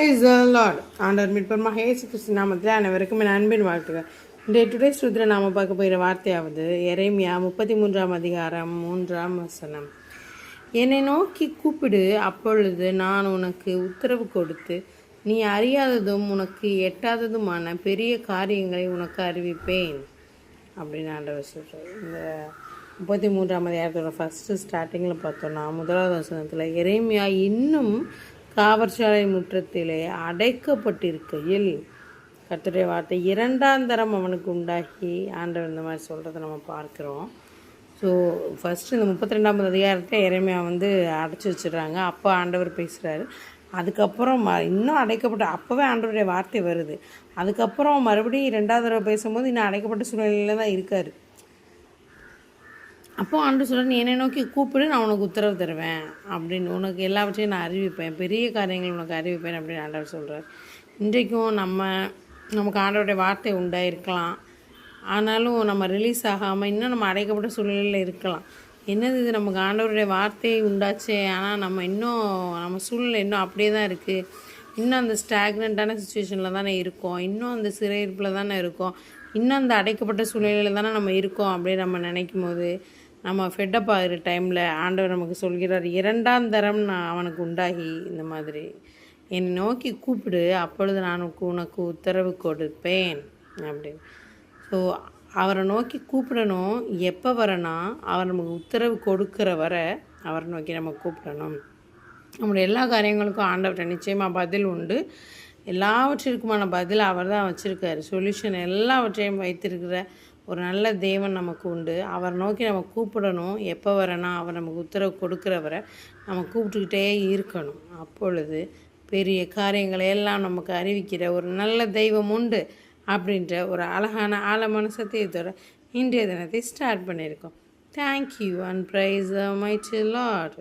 Praise the Lord. ஆண்டவர் மீட்பர் இயேசு கிறிஸ்து நாமத்தில் அனைவருக்கும் என் அன்பின் வாழ்த்துக்கள். இன்றைய டுடே ஸ்ருதில நாம் பார்க்க போகிற வார்த்தையாவது எரேமியா 33 அதிகாரம் 3 என்னை நோக்கி கூப்பிடு, அப்பொழுது நான் உனக்கு உத்தரவு கொடுத்து நீ அறியாததும் உனக்கு எட்டாததுமான பெரிய காரியங்களை உனக்கு அறிவிப்பேன் அப்படின்னு ஆண்டவர் சொல்கிறார். இந்த 33 அதிகாரத்தோட ஃபஸ்ட்டு ஸ்டார்டிங்கில் பார்த்தோன்னா 1வது வசனத்தில் எரேமியா இன்னும் காவற்சாலை முற்றத்திலே அடைக்கப்பட்டிருக்கையில் கர்த்தருடைய வார்த்தை 2ஆம் தரம் அவனுக்கு உண்டாகி ஆண்டவர் இந்த மாதிரி சொல்கிறத நம்ம பார்க்குறோம். ஸோ ஃபஸ்ட்டு இந்த 32ஆம் அதிகாரத்தில் எரேமியா அடைச்சி வச்சிடுறாங்க. அப்போ ஆண்டவர் பேசுகிறாரு. அதுக்கப்புறம் இன்னும் அடைக்கப்பட்ட அப்போவே ஆண்டவருடைய வார்த்தை வருது. அதுக்கப்புறம் மறுபடியும் 2வது தடவை பேசும்போது இன்னும் அடைக்கப்பட்ட சூழ்நிலையில் தான் இருக்கார். அப்போது ஆண்டு சொல்கிறேன், நீ என்னை நோக்கி கூப்பிடு, நான் உனக்கு உத்தரவு தருவேன் அப்படின்னு, உனக்கு எல்லாவற்றையும் நான் அறிவிப்பேன், பெரிய காரியங்கள் உனக்கு அறிவிப்பேன் அப்படின்னு ஆண்டவர் சொல்கிறார். இன்றைக்கும் நமக்கு ஆண்டவருடைய வார்த்தை உண்டாயிருக்கலாம், ஆனாலும் நம்ம ரிலீஸ் ஆகாமல் இன்னும் நம்ம அடைக்கப்பட்ட சூழ்நிலையில் இருக்கலாம். என்னது இது, நமக்கு ஆண்டவருடைய வார்த்தை உண்டாச்சே, ஆனால் நம்ம சூழ்நிலை இன்னும் அப்படியே தான் இருக்குது, இன்னும் அந்த ஸ்டாக்னண்ட்டான சுச்சுவேஷனில் தானே இருக்கோம், இன்னும் அந்த சிறையிருப்பில் தானே இருக்கோம், இன்னும் அந்த அடைக்கப்பட்ட சூழ்நிலையில் தானே நம்ம இருக்கோம் அப்படின்னு நம்ம நினைக்கும் போது நம்ம ஃபெட்டப் ஆகிற டைமில் ஆண்டவர் நமக்கு சொல்கிறார், 2ஆம் தரம் நான் அவனுக்கு உண்டாகி இந்த மாதிரி என்னை நோக்கி கூப்பிடு, அப்பொழுது நான் உனக்கு உத்தரவு கொடுப்பேன் அப்படின்னு. ஸோ அவரை நோக்கி கூப்பிடணும். எப்போ வரனா, அவர் நமக்கு உத்தரவு கொடுக்குற வர அவரை நோக்கி நம்ம கூப்பிடணும். நம்மளுடைய எல்லா காரியங்களுக்கும் ஆண்டவர்கிட்ட நிச்சயமாக பதில் உண்டு. எல்லாவற்றிற்குமான பதில் அவர் தான் வச்சுருக்காரு. சொல்யூஷன் எல்லாவற்றையும் வைத்திருக்கிற ஒரு நல்ல தேவன் நமக்கு உண்டு. அவரை நோக்கி நம்ம கூப்பிடணும். எப்போ வரனா, அவர் நமக்கு உத்தரவு கொடுக்குறவரை நம்ம கூப்பிட்டுக்கிட்டே இருக்கணும். அப்பொழுது பெரிய காரியங்களை எல்லாம் நமக்கு அறிவிக்கிற ஒரு நல்ல தெய்வம் உண்டு அப்படின்ற ஒரு அழகான ஆழமான சத்தியத்தோட இன்றைய தினத்தை ஸ்டார்ட் பண்ணியிருக்கோம். Thank you and praise the mighty Lord.